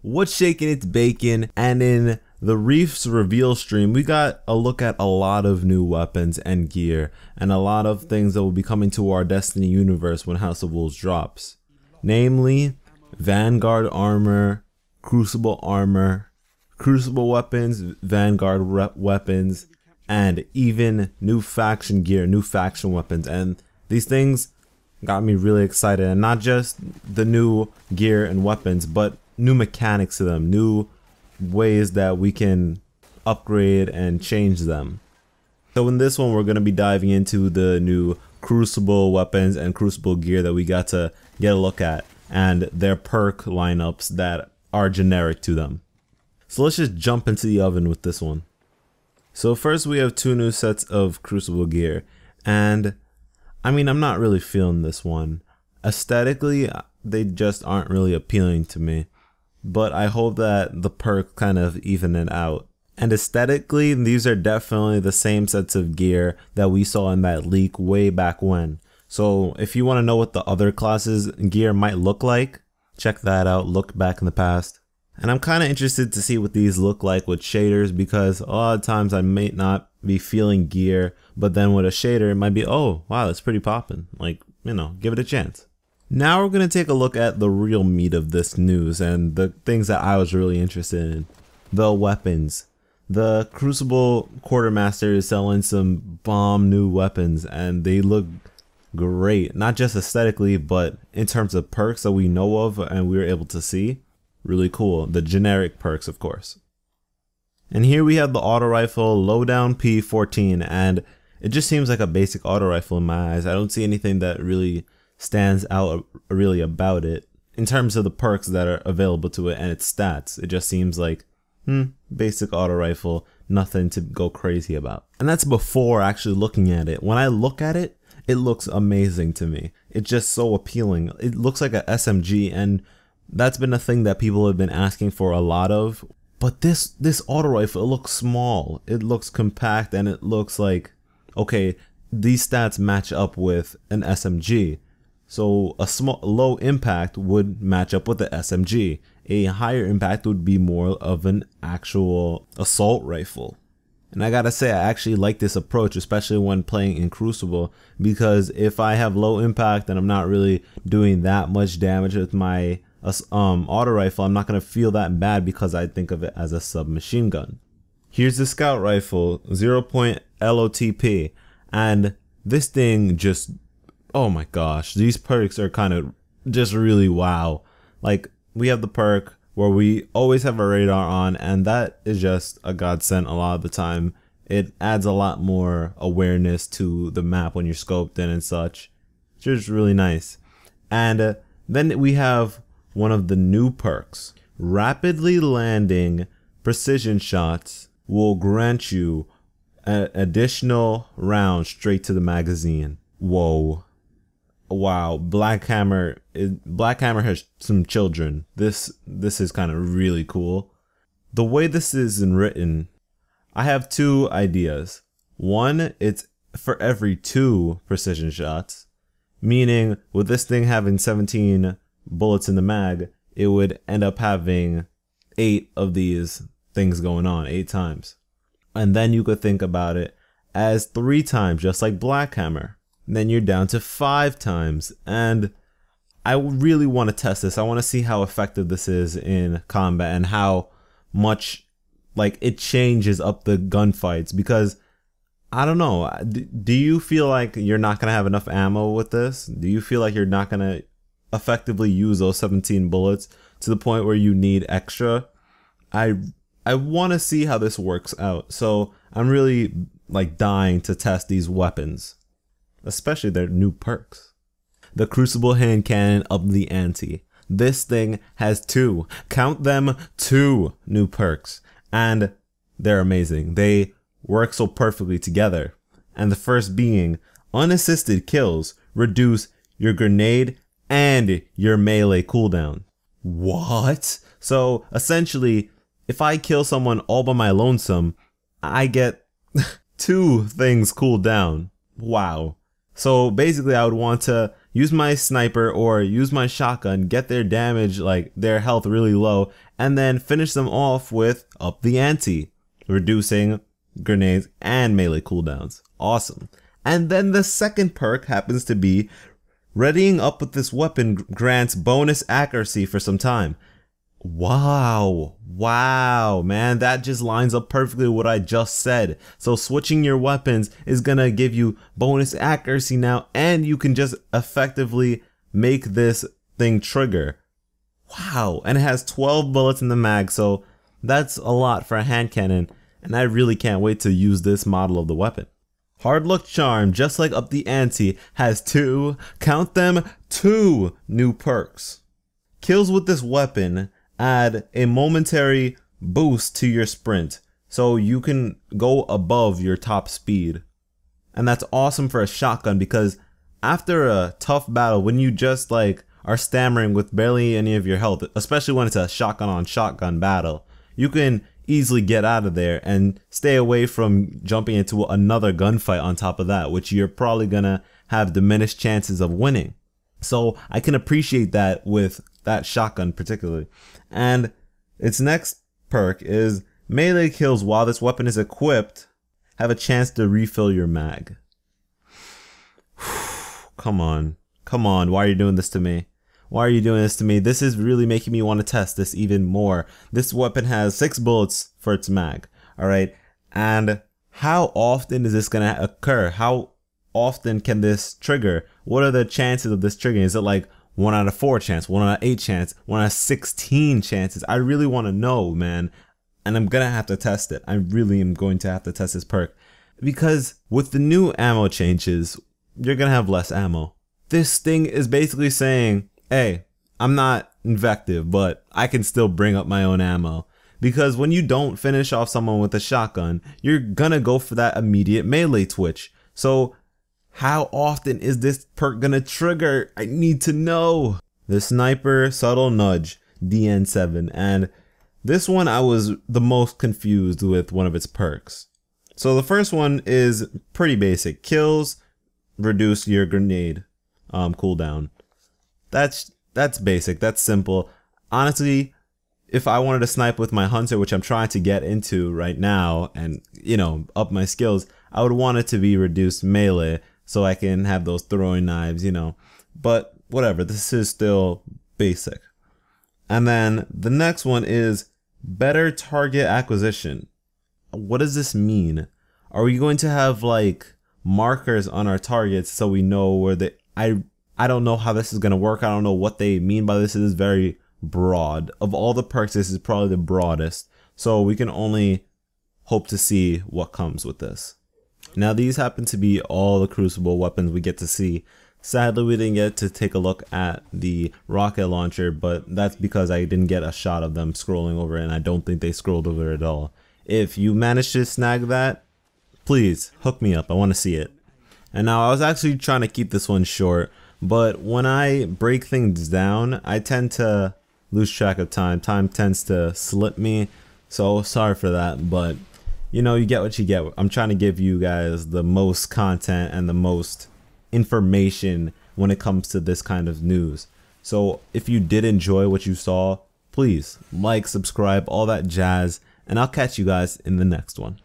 What's shaking? It's bacon. And in the Reef's reveal stream, we got a look at a lot of new weapons and gear, and a lot of things that will be coming to our Destiny universe when House of Wolves drops. Namely, Vanguard armor, Crucible armor, Crucible weapons, Vanguard weapons, and even new faction gear, new faction weapons. And these things got me really excited, and not just the new gear and weapons, but new mechanics to them, new ways that we can upgrade and change them. So in this one, we're going to be diving into the new Crucible weapons and Crucible gear that we got to get a look at, and their perk lineups that are generic to them. So let's just jump into the oven with this one. So first we have two new sets of Crucible gear, and I mean, I'm not really feeling this one. Aesthetically, they just aren't really appealing to me, but I hope that the perks kind of even it out. And aesthetically, these are definitely the same sets of gear that we saw in that leak way back when. So if you want to know what the other classes gear might look like, check that out, look back in the past. And I'm kind of interested to see what these look like with shaders, because a lot of times I may not be feeling gear, but then with a shader it might be, oh wow, that's pretty poppin', like, you know, give it a chance. Now we're going to take a look at the real meat of this news and the things that I was really interested in. The weapons. The Crucible Quartermaster is selling some bomb new weapons, and they look great, not just aesthetically, but in terms of perks that we know of and we were able to see. Really cool. The generic perks, of course. And here we have the auto rifle Lowdown P14, and it just seems like a basic auto rifle in my eyes. I don't see anything that really stands out really about it in terms of the perks that are available to it and its stats. It just seems like basic auto rifle, nothing to go crazy about. And that's before actually looking at it. When I look at it, it looks amazing to me. It's just so appealing. It looks like a SMG, and that's been a thing that people have been asking for a lot of. But this auto rifle, it looks small, it looks compact, and it looks like, okay, these stats match up with an SMG. So a low impact would match up with the SMG. A higher impact would be more of an actual assault rifle. And I gotta say, I actually like this approach, especially when playing in Crucible, because if I have low impact and I'm not really doing that much damage with my auto rifle, I'm not gonna feel that bad because I think of it as a submachine gun. Here's the scout rifle, 0.0 LOTP, and this thing just, oh my gosh, these perks are kind of just really wow. Like, we have the perk where we always have a radar on, and that is just a godsend a lot of the time. It adds a lot more awareness to the map when you're scoped in and such. It's just really nice. And then we have one of the new perks. Rapidly landing precision shots will grant you an additional round straight to the magazine. Whoa. Wow, Black Hammer has some children. This is kind of really cool. The way this is written, I have two ideas. One, it's for every 2 precision shots, meaning with this thing having 17 bullets in the mag, it would end up having 8 of these things going on, 8 times. And then you could think about it as 3 times, just like Black Hammer. Then you're down to 5 times, and I really want to test this. I want to see how effective this is in combat and how much like it changes up the gunfights, because I don't know, do you feel like you're not going to have enough ammo with this? Do you feel like you're not going to effectively use those 17 bullets to the point where you need extra? I want to see how this works out, so I'm really like dying to test these weapons, especially their new perks. The Crucible hand cannon up the ante. This thing has 2, count them, 2 new perks, and they're amazing. They work so perfectly together. And the first being, unassisted kills reduce your grenade and your melee cooldown. What? So essentially, if I kill someone all by my lonesome, I get 2 things cooled down. Wow. So basically I would want to use my sniper or use my shotgun, get their damage, like their health really low, and then finish them off with Up the Ante, reducing grenades and melee cooldowns. Awesome. And then the second perk happens to be readying up with this weapon grants bonus accuracy for some time. Wow, man, that just lines up perfectly with what I just said. So switching your weapons is gonna give you bonus accuracy now, and you can just effectively make this thing trigger. Wow, and it has 12 bullets in the mag, so that's a lot for a hand cannon, and I really can't wait to use this model of the weapon. Hard Luck Charm, just like Up the Ante, has count them, two new perks. Kills with this weapon add a momentary boost to your sprint, so you can go above your top speed. And that's awesome for a shotgun, because after a tough battle, when you just like are stammering with barely any of your health, especially when it's a shotgun on shotgun battle, you can easily get out of there and stay away from jumping into another gunfight on top of that, which you're probably gonna have diminished chances of winning. So I can appreciate that with that shotgun particularly. And its next perk is melee kills while this weapon is equipped have a chance to refill your mag. Come on, why are you doing this to me? Why are you doing this to me? This is really making me want to test this even more. This weapon has 6 bullets for its mag, alright? And how often is this gonna occur? How often can this trigger? What are the chances of this triggering? Is it like 1 out of 4 chance, 1 out of 8 chance, 1 out of 16 chances? I really want to know, man. And I'm gonna have to test it. I really am going to have to test this perk. Because with the new ammo changes, you're gonna have less ammo. This thing is basically saying, hey, I'm not invective, but I can still bring up my own ammo. Because when you don't finish off someone with a shotgun, you're gonna go for that immediate melee twitch. So how often is this perk gonna trigger? I need to know. The Sniper Subtle Nudge DN7, and this one I was the most confused with one of its perks. So the first one is pretty basic. Kills reduce your grenade cooldown. That's basic, that's simple. Honestly, if I wanted to snipe with my hunter, which I'm trying to get into right now and, you know, up my skills, I would want it to be reduced melee so I can have those throwing knives, you know. But whatever, this is still basic. And then the next one is better target acquisition. What does this mean? Are we going to have like markers on our targets so we know where they... I don't know how this is going to work. I don't know what they mean by this. It is very broad. Of all the perks, this is probably the broadest. So we can only hope to see what comes with this. Now these happen to be all the Crucible weapons we get to see. Sadly, we didn't get to take a look at the rocket launcher, but that's because I didn't get a shot of them scrolling over it, and I don't think they scrolled over it at all. If you managed to snag that, please hook me up. I want to see it. And now I was actually trying to keep this one short, but when I break things down, I tend to lose track of time. Time tends to slip me, so sorry for that, but you know, you get what you get. I'm trying to give you guys the most content and the most information when it comes to this kind of news. So if you did enjoy what you saw, please like, subscribe, all that jazz, and I'll catch you guys in the next one.